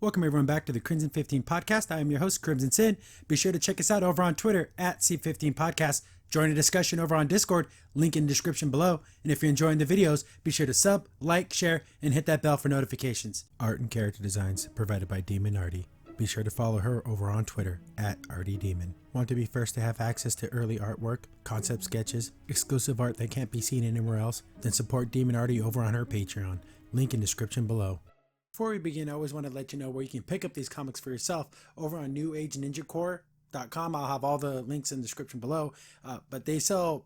Welcome everyone back to the Crimson 15 podcast. I am your host, Crimson Sin. Be sure to check us out over on Twitter at C15 Podcast. Join the discussion over on Discord, link in the description below. And if you're enjoying the videos, be sure to sub, like, share, and hit that bell for notifications. Art and character designs provided by Demon Artie. Be sure to follow her over on Twitter at Artie Demon. Want to be first to have access to early artwork, concept sketches, exclusive art that can't be seen anywhere else? Then support Demon Artie over on her Patreon. Link in description below. Before we begin, I always want to let you know where you can pick up these comics for yourself over on NewAgeNinjaCorps.com. I'll have all the links in the description below, but they sell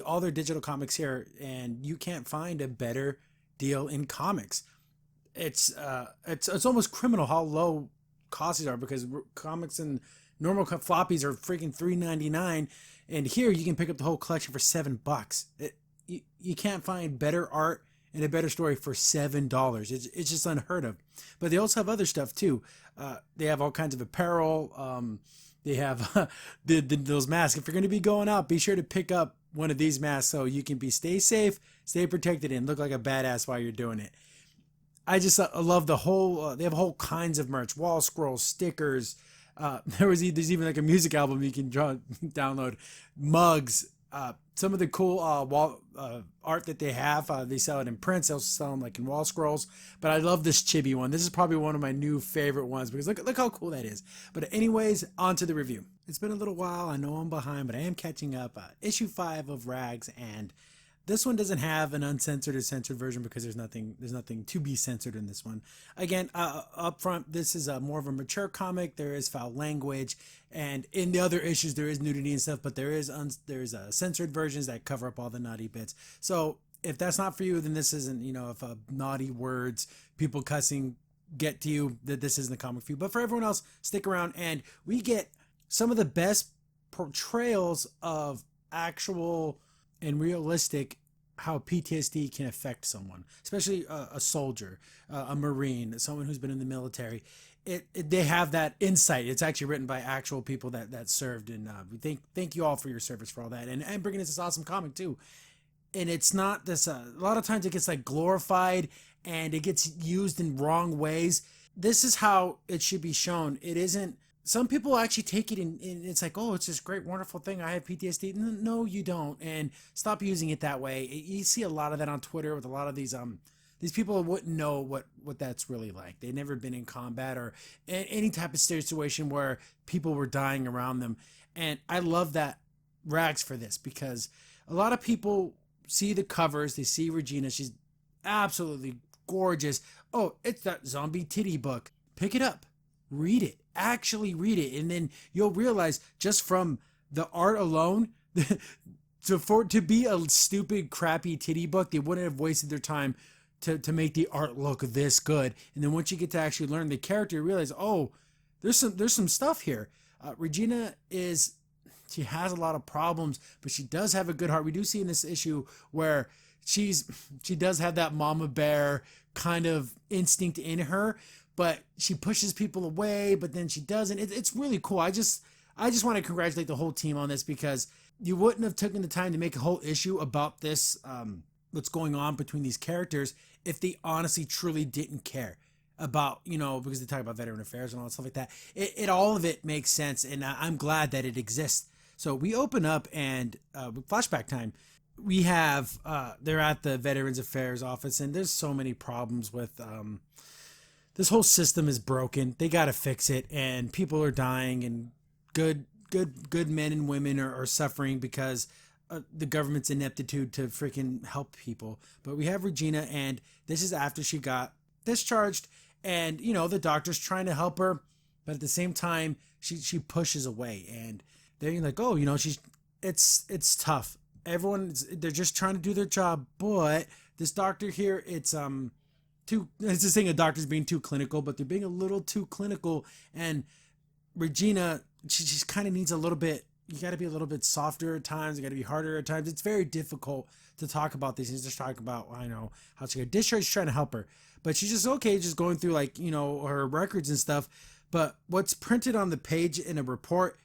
all their digital comics here, and you can't find a better deal in comics. It's almost criminal how low costs are, because comics and normal floppies are freaking $3.99, and here you can pick up the whole collection for $7. You can't find better art and a better story for $7. It's just unheard of. But they also have other stuff too. They have all kinds of apparel. They have those masks. If you're going to be going out, be sure to pick up one of these masks so you can stay safe, stay protected, and look like a badass while you're doing it. I just love the whole. They have whole kinds of merch: wall scrolls, stickers. There's even like a music album you can download, mugs. Some of the cool wall art that they have, they sell it in prints. They also sell them like in wall scrolls. But I love this chibi one. This is probably one of my new favorite ones because look how cool that is. But anyways, on to the review. It's been a little while. I know I'm behind, but I am catching up. Issue 5 of Rags, and this one doesn't have an uncensored or censored version because there's nothing to be censored in this one. Again, up front, this is more of a mature comic. There is foul language, and in the other issues there is nudity and stuff, but there's censored versions that cover up all the naughty bits. So if that's not for you, then this isn't. If naughty words, people cussing get to you, that this isn't the comic for you. But for everyone else, stick around, and we get some of the best portrayals of actual and realistic how PTSD can affect someone, especially a soldier, a Marine, someone who's been in the military. They have that insight. It's actually written by actual people that served, and we thank you all for your service for all that, and bringing us this awesome comic too. And it's not this. A lot of times it gets like glorified and it gets used in wrong ways. This is how it should be shown. It isn't. Some people actually take it and it's like, oh, it's this great, wonderful thing. I have PTSD. No, you don't. And stop using it that way. You see a lot of that on Twitter with a lot of these people wouldn't know what that's really like. They've never been in combat or any type of situation where people were dying around them. And I love that Rags for this, because a lot of people see the covers. They see Regina. She's absolutely gorgeous. Oh, it's that zombie titty book. Pick it up. Read it. Actually read it, and then you'll realize just from the art alone, to be a stupid, crappy titty book, they wouldn't have wasted their time to make the art look this good. And then once you get to actually learn the character, you realize, oh, there's some stuff here. Regina she has a lot of problems, but she does have a good heart. We do see in this issue where she does have that mama bear kind of instinct in her, but she pushes people away, but then she doesn't. It's really cool. I just want to congratulate the whole team on this, because you wouldn't have taken the time to make a whole issue about this, what's going on between these characters, if they honestly, truly didn't care about, because they talk about veteran affairs and all that stuff like that. All of it makes sense, and I'm glad that it exists. So we open up, and flashback time. We have, they're at the Veterans Affairs office, and there's so many problems with, this whole system is broken. They got to fix it, and people are dying, and good men and women are suffering because the government's ineptitude to freaking help people. But we have Regina, and this is after she got discharged, and the doctor's trying to help her, but at the same time she pushes away, and they're like, oh, it's tough. They're just trying to do their job, but this doctor here, it's this thing of doctors being too clinical, but they're being a little too clinical. And Regina, she just kind of needs a little bit. You got to be a little bit softer at times. You got to be harder at times. It's very difficult to talk about these things. Just talk about, how she got discharged, trying to help her, but she's just okay, just going through her records and stuff. But what's printed on the page in a report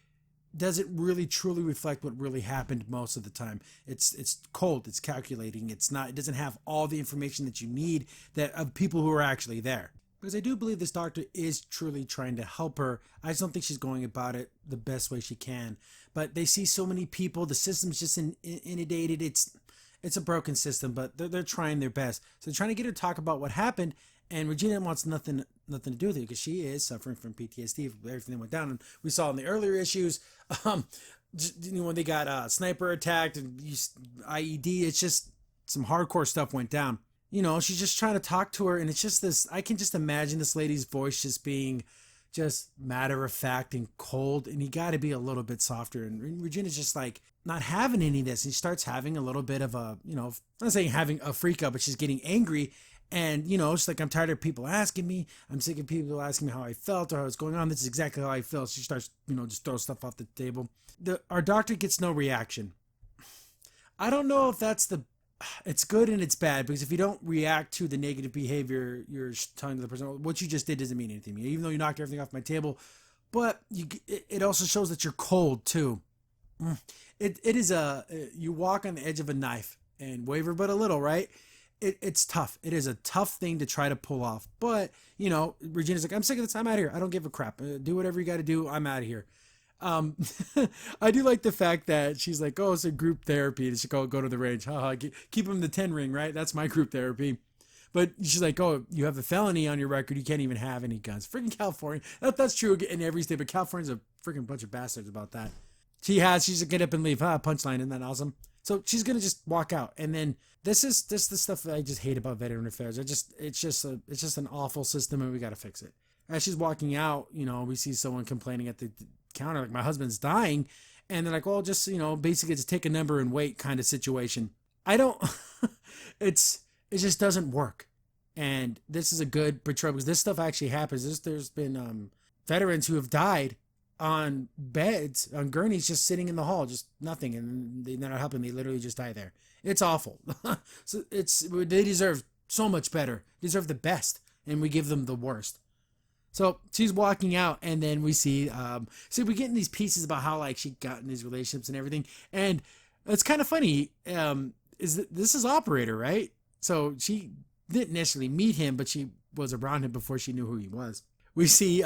doesn't really truly reflect what really happened most of the time. It's cold, it's calculating, it doesn't have all the information that you need of people who are actually there. Because I do believe this doctor is truly trying to help her. I just don't think she's going about it the best way she can. But they see so many people, the system's just inundated. It's a broken system, but they're trying their best. So they're trying to get her to talk about what happened, and Regina wants nothing to do with it because she is suffering from PTSD from everything that went down. And we saw in the earlier issues, when they got sniper attacked and IED, it's just some hardcore stuff went down. She's just trying to talk to her, and it's just this. I can just imagine this lady's voice just being just matter of fact and cold, and you got to be a little bit softer. And Regina's just like not having any of this, and she starts having a little bit of a, I'm not saying having a freak out, but she's getting angry. And, she's like, I'm tired of people asking me. I'm sick of people asking me how I felt or how it's going on. This is exactly how I feel. She starts, just throw stuff off the table. Our doctor gets no reaction. I don't know if it's good and it's bad, because if you don't react to the negative behavior you're telling the person, what you just did doesn't mean anything to me, even though you knocked everything off my table. But it also shows that you're cold too. It is you walk on the edge of a knife and waver but a little, right? It's tough. It is a tough thing to try to pull off. But, Regina's like, I'm sick of this. I'm out of here. I don't give a crap. Do whatever you got to do. I'm out of here. I do like the fact that she's like, oh, it's a group therapy. They should go to the range. Keep them the 10 ring, right? That's my group therapy. But she's like, oh, you have a felony on your record. You can't even have any guns. Freaking California. That's true in every state, but California's a freaking bunch of bastards about that. She's going to get up and leave. Punchline. Isn't that awesome? So she's going to just walk out. And then this is the stuff that I just hate about veteran affairs. It's just an awful system, and we got to fix it. As she's walking out, we see someone complaining at the counter, like, my husband's dying. And they're like, well, just, basically just take a number and wait kind of situation. I don't, it just doesn't work. And this is a good portrayal, because this stuff actually happens. There's been veterans who have died on beds, on gurneys, just sitting in the hall, just nothing. And they're not helping. They literally just die there. It's awful. So they deserve so much better. They deserve the best. And we give them the worst. So she's walking out, and then we see we get in these pieces about how, like, she got in these relationships and everything. And it's kind of funny, this is Operator, right? So she didn't necessarily meet him, but she was around him before she knew who he was. We see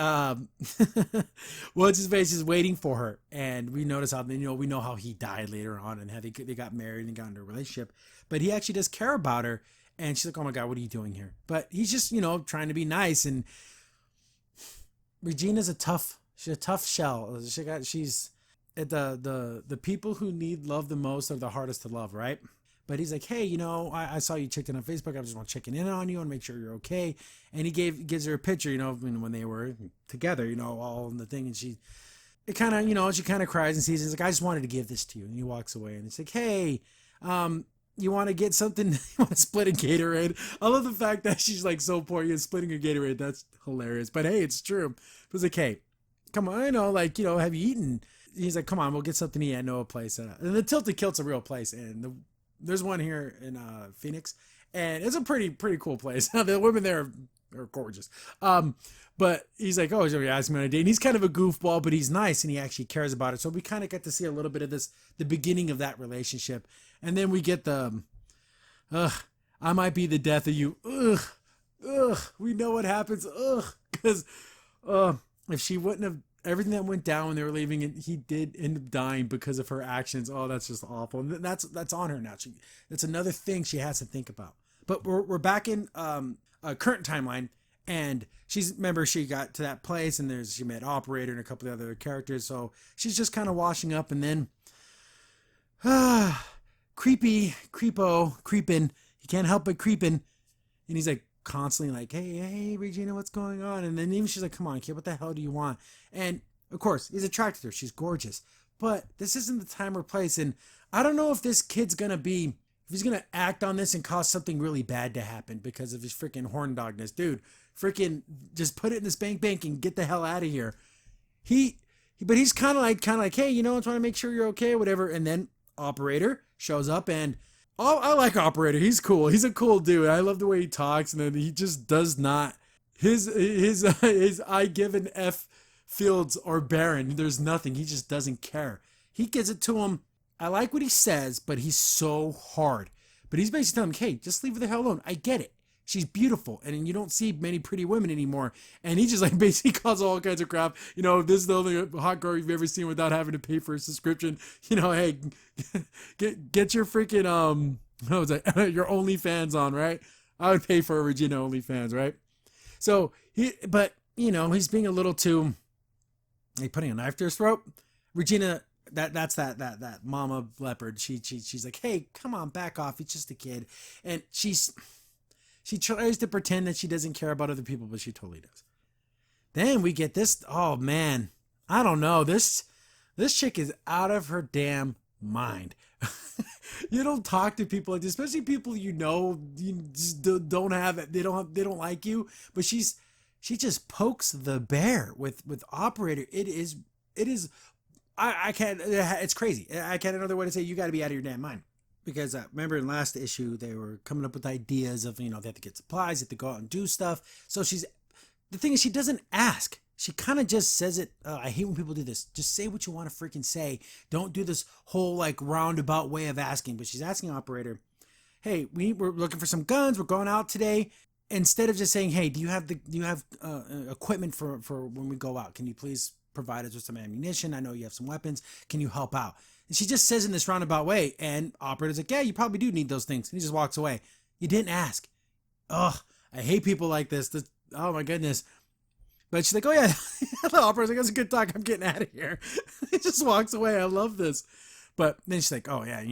what's his face is waiting for her, and we notice how, we know how he died later on, and how they got married and got into a relationship. But he actually does care about her, and she's like, oh my God, what are you doing here? But he's just, trying to be nice. And Regina's she's a tough shell. She's the people who need love the most are the hardest to love, right? But he's like, hey, I saw you checked in on Facebook. I just want to check in on you and make sure you're okay. And he gives her a picture, when they were together, all in the thing. And she kind of cries and sees it. He's like, I just wanted to give this to you. And he walks away, and it's like, hey, you want to get something? You want to split a Gatorade? I love the fact that she's like so poor. You're splitting a Gatorade. That's hilarious. But hey, it's true. It was like, hey, come on, have you eaten? He's like, come on, we'll get something to eat. I know a place. And the Tilted Kilt's a real place. And there's one here in Phoenix. And it's a pretty cool place. The women there are gorgeous. But he's like, oh, you're asking me on a date. And he's kind of a goofball, but he's nice, and he actually cares about it. So we kind of get to see a little bit of the beginning of that relationship. And then we get I might be the death of you. We know what happens. Because if she wouldn't have, everything that went down when they were leaving, and he did end up dying because of her actions. Oh, that's just awful. And that's on her now. That's another thing she has to think about. But we're back in a current timeline, and remember, she got to that place, and she met Operator and a couple of other characters. So she's just kind of washing up, and then creeping. He can't help but creeping. And he's like constantly like, hey, Regina, what's going on? And then even she's like, come on, kid, what the hell do you want? And of course, he's attracted to her. She's gorgeous. But this isn't the time or place. And I don't know if this kid's going to if he's going to act on this and cause something really bad to happen because of his freaking horn dogness. Dude, freaking just put it in this bank and get the hell out of here. But he's kind of like, hey, I'm trying to make sure you're okay, whatever. And then Operator shows up, and I like Operator. He's cool. He's a cool dude. I love the way he talks, and then he just does not. His I give an F fields are barren. There's nothing. He just doesn't care. He gives it to him. I like what he says, but he's so hard. But he's basically telling him, hey, just leave her the hell alone. I get it. She's beautiful, and you don't see many pretty women anymore. And he just like basically calls all kinds of crap. This is the only hot girl you've ever seen without having to pay for a subscription. Hey, get your freaking what was that? Your OnlyFans on, right? I would pay for a Regina OnlyFans, right? So he's being a little too, like, putting a knife to his throat. Regina, that's that mama leopard. She's like, hey, come on, back off. He's just a kid, and she tries to pretend that she doesn't care about other people, but she totally does. Then we get this. Oh man, I don't know. This chick is out of her damn mind. You don't talk to people like this, especially people you just don't have it. They don't like you. But she just pokes the bear with Operator. It is. I can't. It's crazy. I can't another way to say you got to be out of your damn mind. Because remember in last issue they were coming up with ideas of they have to get supplies, they have to go out and do stuff. So the thing is, she doesn't ask. She kind of just says it. I hate when people do this. Just say what you want to freaking say. Don't do this whole like roundabout way of asking. But she's asking Operator, hey, we're looking for some guns. We're going out today. Instead of just saying, hey, do you have equipment for when we go out? Can you please provide us with some ammunition? I know you have some weapons. Can you help out? And she just says in this roundabout way, and Operator's like, yeah, you probably do need those things. And he just walks away. You didn't ask. Ugh, I hate people like this. Oh my goodness. But she's like, oh yeah, the Operator's like, that's a good talk. I'm getting out of here. He just walks away. I love this. But then she's like, oh yeah,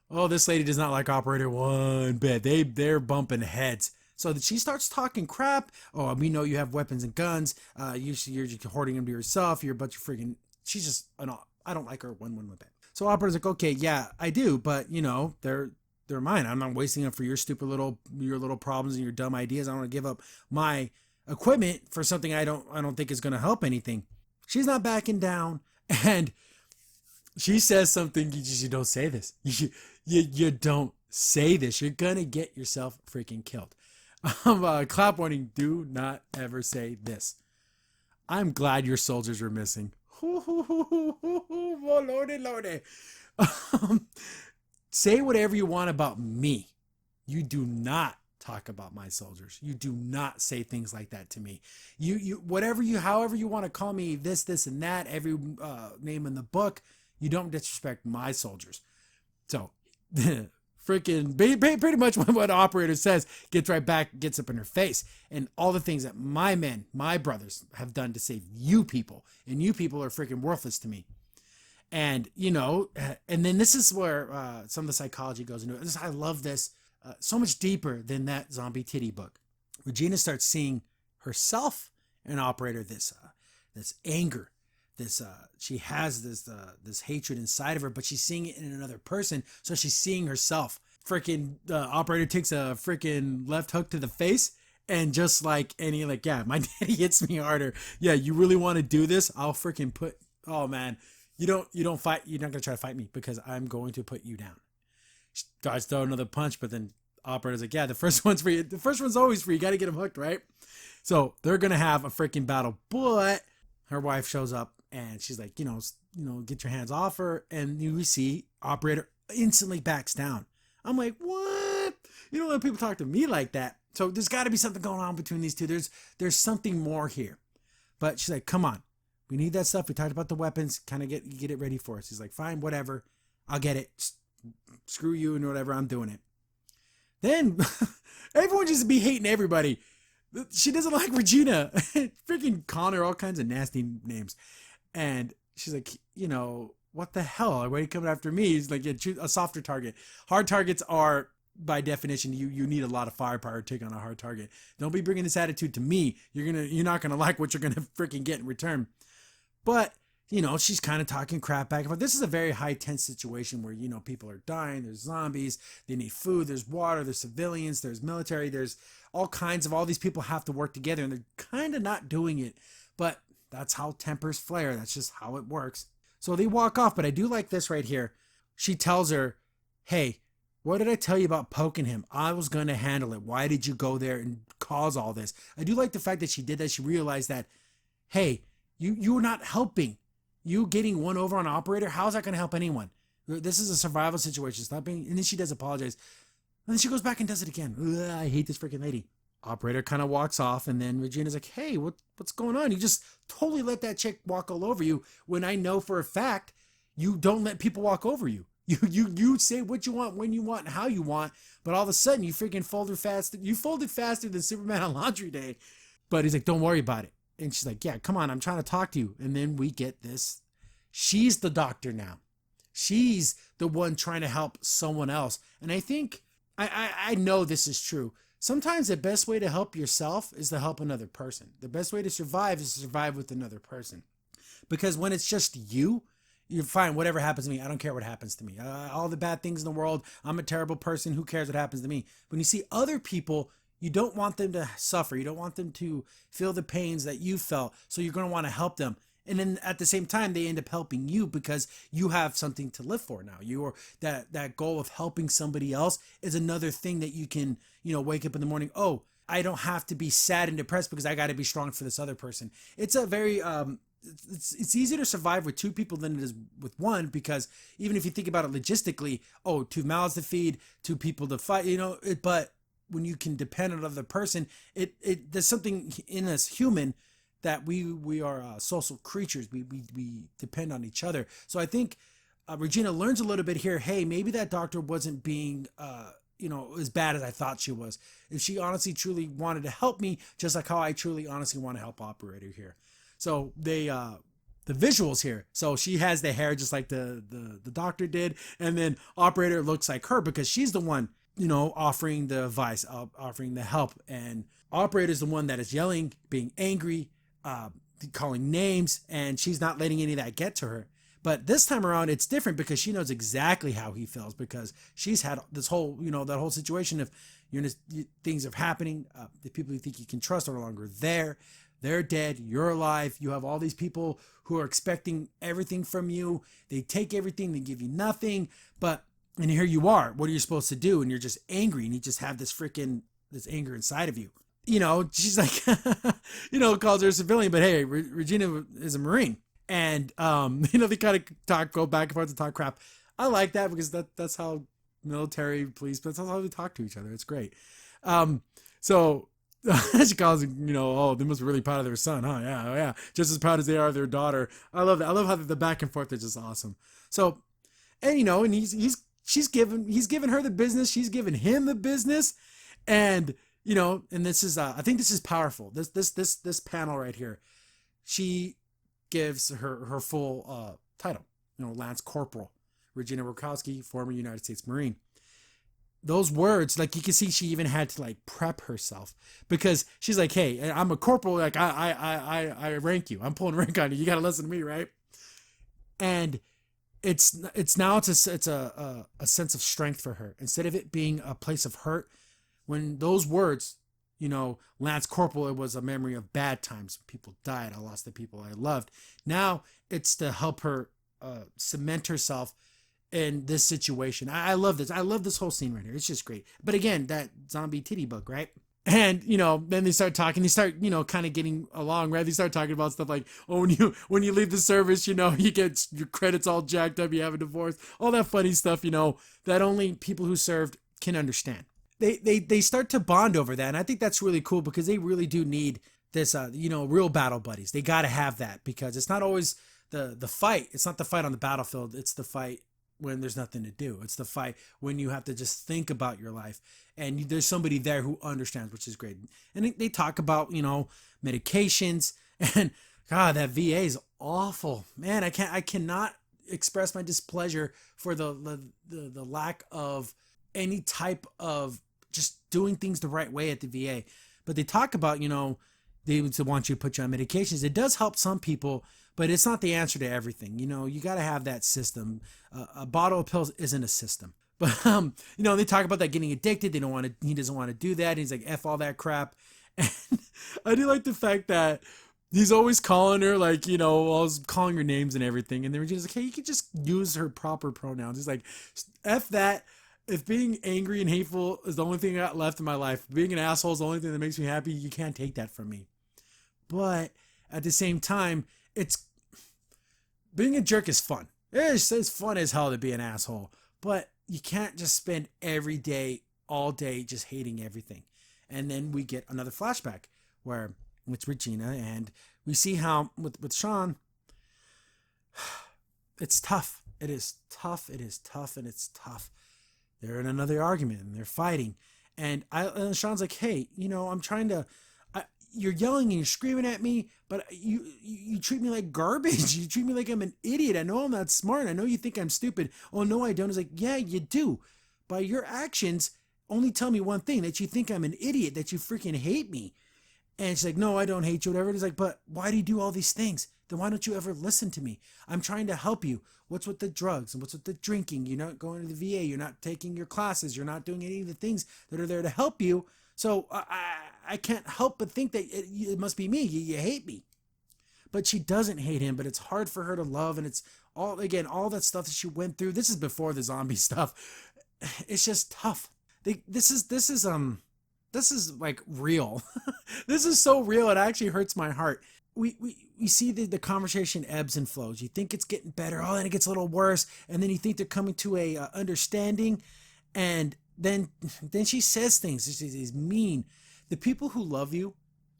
oh, this lady does not like Operator one bit. They're bumping heads. So that she starts talking crap. Oh, we know you have weapons and guns. You're just hoarding them to yourself. You're a bunch of freaking. She's just I don't like her one bit. So Operator's like, okay, yeah, I do, but they're mine. I'm not wasting them for your stupid little problems and your dumb ideas. I don't want to give up my equipment for something I don't think is going to help anything. She's not backing down, and she says something. You don't say this. You don't say this. You're gonna get yourself freaking killed. Clap warning. Do not ever say this. I'm glad your soldiers are missing. Oh, lordy. Say whatever you want about me. You do not talk about my soldiers. You do not say things like that to me. However you want to call me this and that, every name in the book, you don't disrespect my soldiers. So freaking pretty much what Operator says gets right back, gets up in her face. And all the things that my men, my brothers have done to save you people, and you people are freaking worthless to me. And and then this is where some of the psychology goes into it. I love this so much deeper than that zombie titty book. Regina starts seeing herself in Operator, this anger, she has this hatred inside of her, but she's seeing it in another person. So she's seeing herself. Freaking Operator takes a freaking left hook to the face, and just like any, like, yeah, my daddy hits me harder. Yeah, you really want to do this? I'll freaking put. Oh man, you don't fight. You're not gonna try to fight me because I'm going to put you down. She tries to throw another punch, but then Operator's like, yeah, the first one's free. The first one's always free. You got to get him hooked, right? So they're gonna have a freaking battle, but her wife shows up. And she's like, get your hands off her. And we see Operator instantly backs down. I'm like, what? You don't let people talk to me like that. So there's got to be something going on between these two. There's something more here. But she's like, come on. We need that stuff. We talked about the weapons. Kind of get it ready for us. He's like, fine, whatever. I'll get it. Screw you and whatever. I'm doing it. Then everyone just be hating everybody. She doesn't like Regina. Freaking Connor, all kinds of nasty names. And she's like, what the hell? Why are you coming after me? He's like, yeah, choose a softer target. Hard targets are, by definition, you need a lot of firepower to take on a hard target. Don't be bringing this attitude to me. You're not gonna like what you're gonna freaking get in return. But she's kind of talking crap back and forth. This is a very high tense situation where people are dying. There's zombies. They need food. There's water. There's civilians. There's military. There's all kinds of. All these people have to work together, and they're kind of not doing it. But that's how tempers flare. That's just how it works. So they walk off, but I do like this right here. She tells her, hey, what did I tell you about poking him? I was going to handle it. Why did you go there and cause all this? I do like the fact that she did that. She realized that, hey, you're not helping. You getting one over on Operator, how is that going to help anyone? This is a survival situation. Stop being, and then she does apologize. And then she goes back and does it again. Ugh, I hate this freaking lady. Operator kind of walks off, and then Regina's like, hey, what's going on? You just totally let that chick walk all over you when I know for a fact you don't let people walk over you. You say what you want, when you want, and how you want, but all of a sudden you freaking folded faster. You folded faster than Superman on laundry day. But he's like, don't worry about it. And she's like, yeah, come on, I'm trying to talk to you. And then we get this. She's the doctor now. She's the one trying to help someone else. And I think, I know this is true. Sometimes the best way to help yourself is to help another person. The best way to survive is to survive with another person. Because when it's just you, you're fine. Whatever happens to me, I don't care what happens to me. All the bad things in the world, I'm a terrible person. Who cares what happens to me? When you see other people, you don't want them to suffer. You don't want them to feel the pains that you felt. So you're going to want to help them. And then at the same time, they end up helping you because you have something to live for now. You're that goal of helping somebody else is another thing that you can, wake up in the morning. Oh, I don't have to be sad and depressed because I got to be strong for this other person. It's a very, it's easier to survive with two people than it is with one, because even if you think about it logistically, two mouths to feed, two people to fight, but when you can depend on another person, there's something in us human that we are social creatures. We depend on each other. So I think Regina learns a little bit here. Hey, maybe that doctor wasn't being, as bad as I thought she was. If she honestly, truly wanted to help me, just like how I truly, honestly want to help Operator here. So the visuals here. So she has the hair just like the doctor did, and then Operator looks like her because she's the one, offering the advice, offering the help, and Operator is the one that is yelling, being angry, calling names, and she's not letting any of that get to her. But this time around, it's different because she knows exactly how he feels, because she's had this whole, that whole situation of, things are happening. The people you think you can trust are no longer there. They're dead. You're alive. You have all these people who are expecting everything from you. They take everything. They give you nothing. And here you are. What are you supposed to do? And you're just angry, and you just have this anger inside of you. She's like, calls her a civilian, but hey, Regina is a Marine. And, they kind of go back and forth and talk crap. I like that because that's how military, police, that's how they talk to each other. It's great. So she calls him, they must be really proud of their son, huh? Yeah, yeah. Just as proud as they are of their daughter. I love that. I love how the back and forth is just awesome. So, and, and he's given her the business. She's given him the business. And, and this is, I think this is powerful. This panel right here, she gives her full title, Lance Corporal Regina Rokowski, former United States Marine. Those words, like, you can see she even had to prep herself, because she's like, hey, I'm a corporal. Like, I rank you. I'm pulling rank on you. You got to listen to me, right? And it's a sense of strength for her, instead of it being a place of hurt. When those words, Lance Corporal, it was a memory of bad times. People died. I lost the people I loved. Now it's to help her cement herself in this situation. I love this. I love this whole scene right here. It's just great. But again, that zombie titty book, right? And, then they start talking, they start, kind of getting along, right? They start talking about stuff like, when you leave the service, you get your credits all jacked up, you have a divorce, all that funny stuff, that only people who served can understand. They start to bond over that. And I think that's really cool, because they really do need this, real battle buddies. They got to have that, because it's not always the fight. It's not the fight on the battlefield. It's the fight when there's nothing to do. It's the fight when you have to just think about your life, and there's somebody there who understands, which is great. And they talk about, medications, and God, that VA is awful, man. I cannot express my displeasure for the lack of any type of just doing things the right way at the VA. But they talk about, they want you to put you on medications. It does help some people, but it's not the answer to everything. You got to have that system. A bottle of pills isn't a system. But, they talk about that getting addicted. He doesn't want to do that. He's like, F all that crap. And I do like the fact that he's always calling her, always calling her names and everything. And then Regina's like, hey, you can just use her proper pronouns. He's like, F that. If being angry and hateful is the only thing I got left in my life, being an asshole is the only thing that makes me happy, you can't take that from me. But at the same time, being a jerk is fun. It's fun as hell to be an asshole. But you can't just spend every day all day just hating everything. And then we get another flashback where it's Regina, and we see how with Sean, it's tough. It is tough. It is tough, and it's tough. They're in another argument, and they're fighting. And Sean's like, hey, I'm trying to, you're yelling and you're screaming at me, but you treat me like garbage. You treat me like I'm an idiot. I know I'm not smart. I know you think I'm stupid. Oh, no, I don't. It's like, yeah, you do. By your actions, only tell me one thing, that you think I'm an idiot, that you freaking hate me. And she's like, no, I don't hate you, whatever. It's like, but why do you do all these things? Then why don't you ever listen to me? I'm trying to help you. What's with the drugs and what's with the drinking? You're not going to the VA. You're not taking your classes. You're not doing any of the things that are there to help you. So I can't help but think that it must be me. You hate me. But she doesn't hate him, but it's hard for her to love. And it's all that stuff that she went through. This is before the zombie stuff. It's just tough. This is like real. This is so real. It actually hurts my heart. We see the conversation ebbs and flows. You think it's getting better. Oh, then it gets a little worse. And then you think they're coming to a understanding. And then she says things. She's mean. The people who love you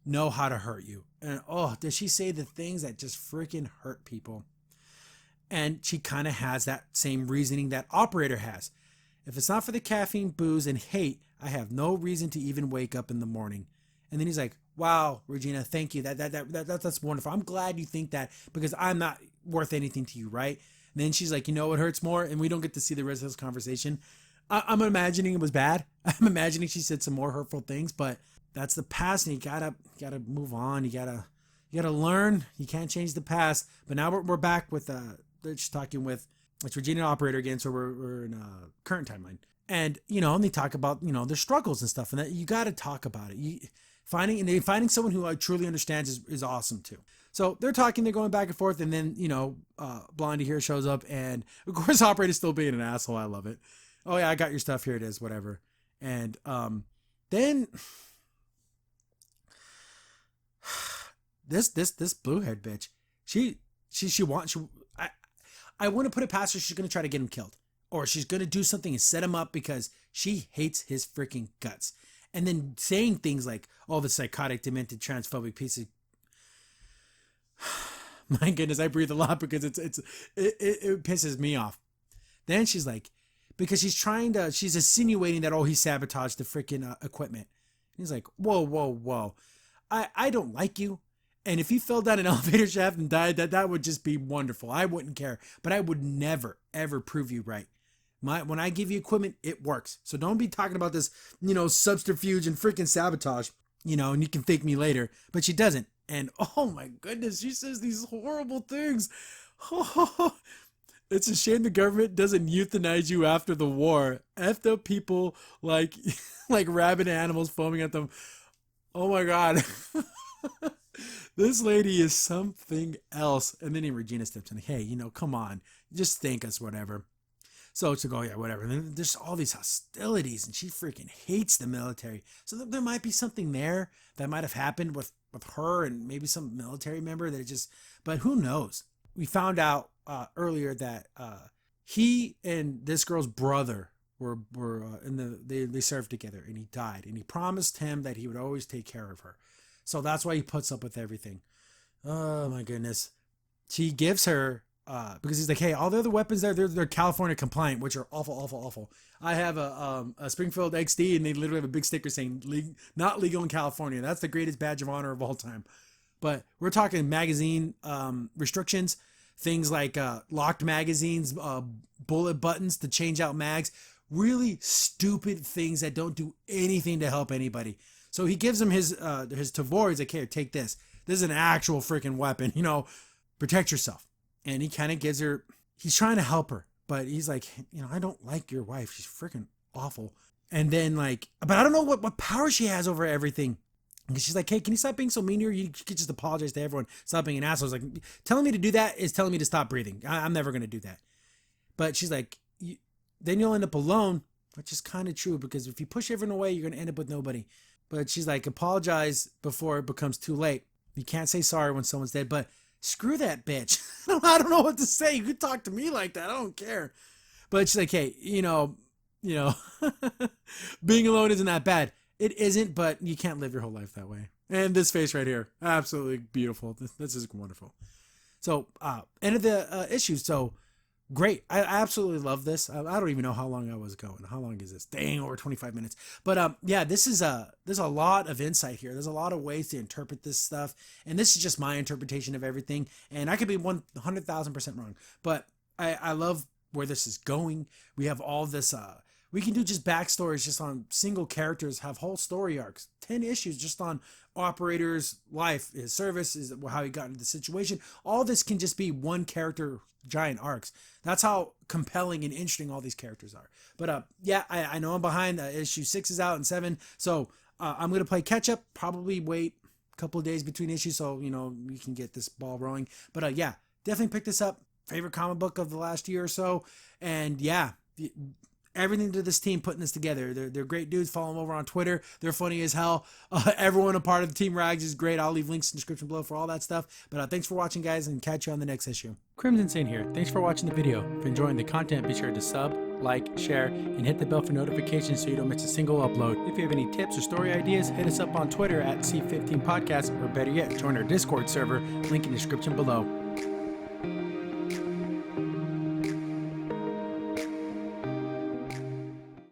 know how to hurt you. And does she say the things that just freaking hurt people? And she kind of has that same reasoning that Operator has. If it's not for the caffeine, booze, and hate, I have no reason to even wake up in the morning. And then he's like, wow, Regina, thank you. That's wonderful. I'm glad you think that, because I'm not worth anything to you, right? And then she's like, what hurts more? And we don't get to see the rest of this conversation. I'm imagining it was bad. I'm imagining she said some more hurtful things, but that's the past, and you gotta move on. You gotta learn. You can't change the past. But now we're back with she's talking with, it's Regina and Operator again, so we're in a current timeline. And, and they talk about, their struggles and stuff, and that you got to talk about it. Finding someone who truly understands is awesome too. So they're talking, they're going back and forth, and then, Blondie here shows up, and of course Operator's still being an asshole. I love it. Oh yeah, I got your stuff. Here it is, whatever. And then this blue-haired bitch, I want to put it past her. She's going to try to get him killed. Or she's going to do something and set him up because she hates his freaking guts. And then saying things like, oh, the psychotic, demented, transphobic piece of... My goodness, I breathe a lot because it pisses me off. Then she's like, because she's insinuating that, he sabotaged the freaking equipment. And he's like, whoa. I don't like you. And if he fell down an elevator shaft and died, that would just be wonderful. I wouldn't care. But I would never, ever prove you right. When I give you equipment, it works. So don't be talking about this, subterfuge and freaking sabotage, and you can thank me later. But she doesn't. And oh my goodness, she says these horrible things. It's a shame the government doesn't euthanize you after the war. Effed up people like rabid animals foaming at them. Oh my God. This lady is something else. And then Regina steps in. Hey, come on. Just thank us, whatever. So it's like, oh yeah, whatever. And then there's all these hostilities, and she freaking hates the military. So there might be something there that might have happened with her and maybe some military member that it just, but who knows? We found out earlier that he and this girl's brother were they served together, and he died, and he promised him that he would always take care of her. So that's why he puts up with everything. Oh my goodness. She gives her, because he's like, hey, all the other weapons there, they're California compliant, which are awful. I have a Springfield XD, and they literally have a big sticker saying not legal in California. That's the greatest badge of honor of all time. But we're talking magazine restrictions, things like locked magazines, bullet buttons to change out mags, really stupid things that don't do anything to help anybody. So he gives him his Tavor. He's like, here, take this. This is an actual freaking weapon, protect yourself. And he kind of gives her, he's trying to help her, but he's like, I don't like your wife. She's freaking awful. And then but I don't know what power she has over everything. And she's like, hey, can you stop being so mean here? You could just apologize to everyone. Stop being an asshole. Like, telling me to do that is telling me to stop breathing. I'm never going to do that. But she's like, then you'll end up alone, which is kind of true, because if you push everyone away, you're going to end up with nobody. But she's like, apologize before it becomes too late. You can't say sorry when someone's dead, but screw that bitch. I don't know what to say. You could talk to me like that. I don't care. But she's like, hey, you know, being alone isn't that bad. It isn't, but you can't live your whole life that way. And this face right here, absolutely beautiful. This is wonderful. So, end of the issue. So, great. I absolutely love this. I don't even know how long I was going. How long is this? Dang, over 25 minutes. But yeah, there's a lot of insight here. There's a lot of ways to interpret this stuff, and this is just my interpretation of everything. And I could be 100,000% wrong, but I love where this is going. We have all this. We can do just backstories just on single characters, have whole story arcs, 10 issues just on Operator's life, his service, is how he got into the situation. All this can just be one character giant arcs. That's how compelling and interesting all these characters are. But yeah, I know I'm behind. Issue 6 is out and 7, so I'm gonna play catch up. Probably wait a couple of days between issues, so you know we can get this ball rolling. But yeah, definitely pick this up. Favorite comic book of the last year or so, and yeah. Everything to this team putting this together. They're great dudes. Follow them over on Twitter. They're funny as hell. Everyone a part of the Team Rags is great. I'll leave links in the description below for all that stuff. But thanks for watching, guys, and catch you on the next issue. Crimson Saint here. Thanks for watching the video. If you're enjoying the content, be sure to sub, like, share, and hit the bell for notifications so you don't miss a single upload. If you have any tips or story ideas, hit us up on Twitter at C15 Podcast, or better yet, join our Discord server. Link in the description below.